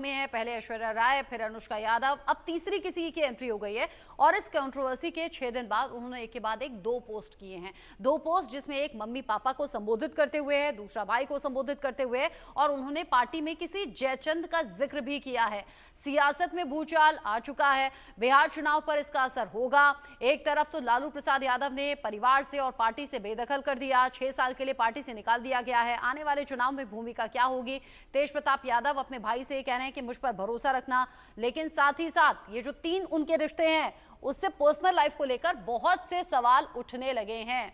में है। पहले ऐश्वर्या राय, फिर अनुष्का यादव, अब तीसरी किसी की एंट्री हो गई है। और इस कंट्रोवर्सी के 6 दिन बाद उन्होंने एक के बाद एक 2 पोस्ट किए हैं। 2 पोस्ट जिसमें एक मम्मी पापा को संबोधित करते हुए है, दूसरा भाई को संबोधित करते हुए है, और उन्होंने पार्टी में किसी जयचंद का जिक्र भी किया है। सियासत में भूचाल आ चुका है, बिहार चुनाव पर इसका असर होगा। एक तरफ तो लालू प्रसाद यादव ने परिवार से और पार्टी से बेदखल कर दिया, 6 साल के लिए पार्टी से निकाल दिया गया है। आने वाले चुनाव में भूमिका क्या होगी? तेज प्रताप यादव अपने भाई से कह रहे हैं कि मुझ पर भरोसा रखना, लेकिन साथ ही साथ ये जो 3 उनके रिश्ते हैं उससे पर्सनल लाइफ को लेकर बहुत से सवाल उठने लगे हैं,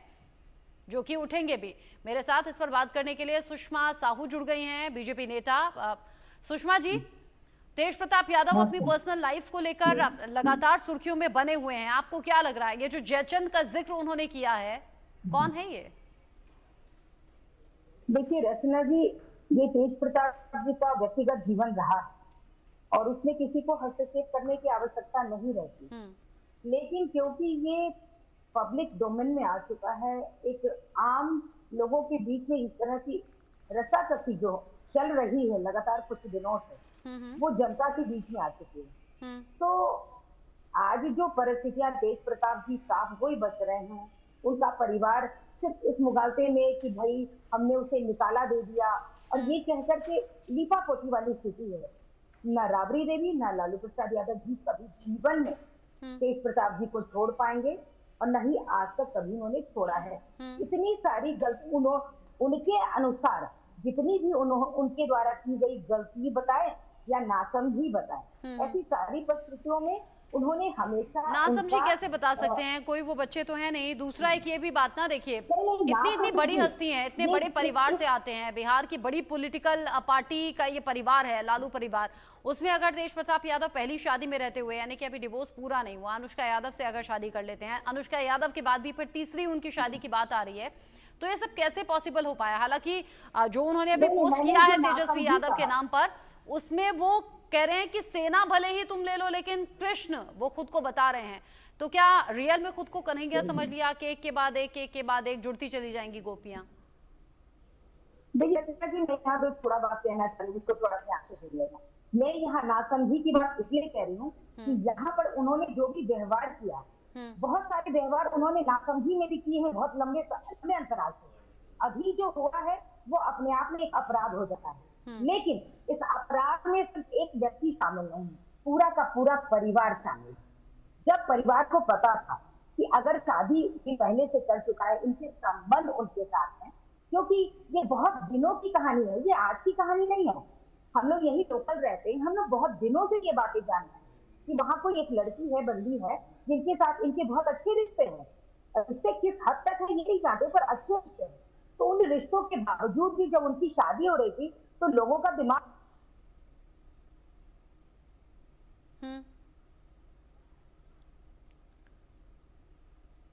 जो कि उठेंगे भी। मेरे साथ इस पर बात करने के लिए सुषमा साहू जुड़ गई हैं, बीजेपी नेता। सुषमा जी, तेज प्रताप यादव अपनी पर्सनल लाइफ को लेकर लगातार सुर्खियों में बने हुए हैं, आपको क्या लग रहा है? ये जो जयचंद का जिक्र उन्होंने किया है, कौन है ये? देखिए रचना जी, ये तेज प्रताप जी का व्यक्तिगत जीवन रहा और उसमें किसी को हस्तक्षेप करने की आवश्यकता नहीं रहती। लेकिन क्योंकि ये पब्लिक डोमेन में आ चुका है, एक आम लोगों के बीच में इस तरह की रस्साकसी जो चल रही है लगातार कुछ दिनों से, वो जनता के बीच में आ चुकी है। तो आज जो परिस्थितियां तेज प्रताप जी साफ वही बच रहे हैं, उनका परिवार सिर्फ इस मुगालते में कि भाई हमने उसे निकाला दे दिया, और ये कहकर के लीपापोती वाली स्थिति है। ना राबड़ी देवी ना लालू प्रसाद यादव जी कभी जीवन में तेज प्रताप जी को छोड़ पाएंगे, और न ही आज तक कभी उन्होंने छोड़ा है। इतनी सारी गलती उनके अनुसार जितनी भी उनके द्वारा की गई गलती बताए या नासमझी बताए, ऐसी सारी परिस्थितियों में उन्होंने हमेशा नासमझी कैसे बता सकते हैं? कोई वो बच्चे तो है नहीं। दूसरा एक ये भी बात ना, देखिए इतनी बड़ी हस्ती हैं, इतने बड़े परिवार से आते हैं, बिहार की बड़ी पॉलिटिकल पार्टी का ये परिवार है, लालू परिवार। उसमें अगर तेज प्रताप यादव पहली शादी में रहते हुए, यानी कि अभी डिवोर्स पूरा नहीं हुआ, अनुष्का यादव से अगर शादी कर लेते हैं, अनुष्का यादव के बाद भी फिर तीसरी उनकी शादी की बात आ रही है, तो ये सब कैसे पॉसिबल हो पाया? हालांकि जो उन्होंने अभी पोस्ट किया है तेजस्वी यादव के नाम पर, उसमें वो कह रहे हैं कि सेना भले ही तुम ले लो, लेकिन कृष्ण वो खुद को बता रहे हैं। तो क्या रियल में खुद को कन्हैया समझ लिया कि एक के बाद एक जुड़ती चली जाएंगी गोपियां? देखिए जी, मैं यहाँ पे थोड़ा बात कहना चाहूंगी, इसको थोड़ा ध्यान से सुनिएगा। मैं यहाँ नासमझी की बात इसलिए कह रही हूँ कि यहाँ पर उन्होंने जो भी व्यवहार किया, बहुत सारे व्यवहार उन्होंने नासमझी में भी किए हैं, बहुत लंबे अंतराल से। अभी जो हुआ है वो अपने आप में एक अपराध हो जाता है, लेकिन इस अपराध में सिर्फ एक व्यक्ति शामिल नहीं है, पूरा का पूरा परिवार शामिल है। जब परिवार को पता था कि अगर शादी पहले से कर चुका है, इनके संबंध उनके साथ हैं, क्योंकि ये बहुत दिनों की कहानी है, ये आज की कहानी नहीं है। हम लोग यही लोकल रहते हैं, हम लोग बहुत दिनों से ये बातें जानते हैं कि वहां कोई एक लड़की है, बंदी है, जिनके साथ इनके बहुत अच्छे रिश्ते हैं। रिश्ते किस हद तक है ये नहीं जानते, पर अच्छे रिश्ते हैं। तो उन रिश्तों के बावजूद भी जब उनकी शादी हो रही थी, तो लोगों का दिमाग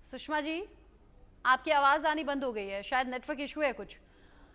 सुषमा जी, आपकी आवाज आनी बंद हो गई है, शायद नेटवर्क इशू है कुछ।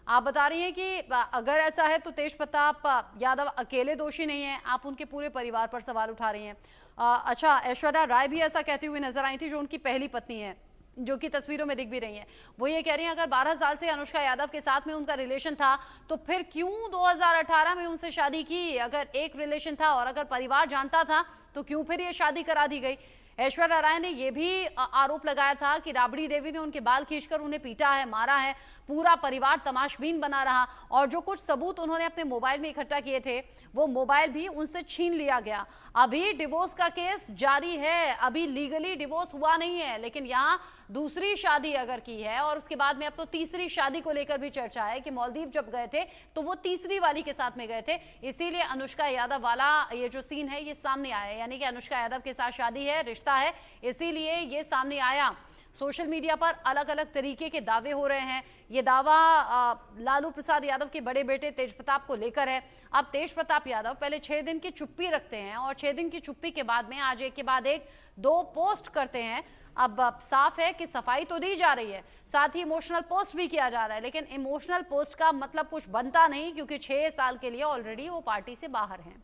आप बता रही हैं कि अगर ऐसा है तो तेज प्रताप यादव अकेले दोषी नहीं है, आप उनके पूरे परिवार पर सवाल उठा रही हैं। अच्छा, ऐश्वर्या राय भी ऐसा कहती हुई नजर आई थी, जो उनकी पहली पत्नी है, जो कि तस्वीरों में दिख भी रही हैं। वो ये कह रही हैं अगर 12 साल से अनुष्का यादव के साथ में उनका रिलेशन था, तो फिर क्यों 2018 में उनसे शादी की? अगर एक रिलेशन था और अगर परिवार जानता था, तो क्यों फिर ये शादी करा दी गई? ऐश्वर्या राय ने यह भी आरोप लगाया था कि राबड़ी देवी ने उनके बाल खींचकर उन्हें पीटा है, मारा है, पूरा परिवार तमाशबीन बना रहा, और जो कुछ सबूत उन्होंने अपने मोबाइल में इकट्ठा किए थे, वो मोबाइल भी उनसे छीन लिया गया। अभी डिवोर्स का केस जारी है, अभी लीगली डिवोर्स हुआ नहीं है, लेकिन यहाँ दूसरी शादी अगर की है, और उसके बाद में अब तो तीसरी शादी को लेकर भी चर्चा है कि मालदीव जब गए थे तो वो तीसरी वाली के साथ में गए थे, इसीलिए अनुष्का यादव वाला ये जो सीन है ये सामने आया, यानी कि अनुष्का यादव के साथ शादी है, रिश्ता है, इसीलिए ये सामने आया। सोशल मीडिया पर अलग अलग तरीके के दावे हो रहे हैं। ये दावा लालू प्रसाद यादव के बड़े बेटे तेज प्रताप को लेकर है। अब तेज प्रताप यादव पहले 6 दिन की चुप्पी रखते हैं, और 6 दिन की चुप्पी के बाद में आज एक के बाद एक 2 पोस्ट करते हैं। अब साफ है कि सफाई तो दी जा रही है, साथ ही इमोशनल पोस्ट भी किया जा रहा है, लेकिन इमोशनल पोस्ट का मतलब कुछ बनता नहीं, क्योंकि 6 साल के लिए ऑलरेडी वो पार्टी से बाहर हैं।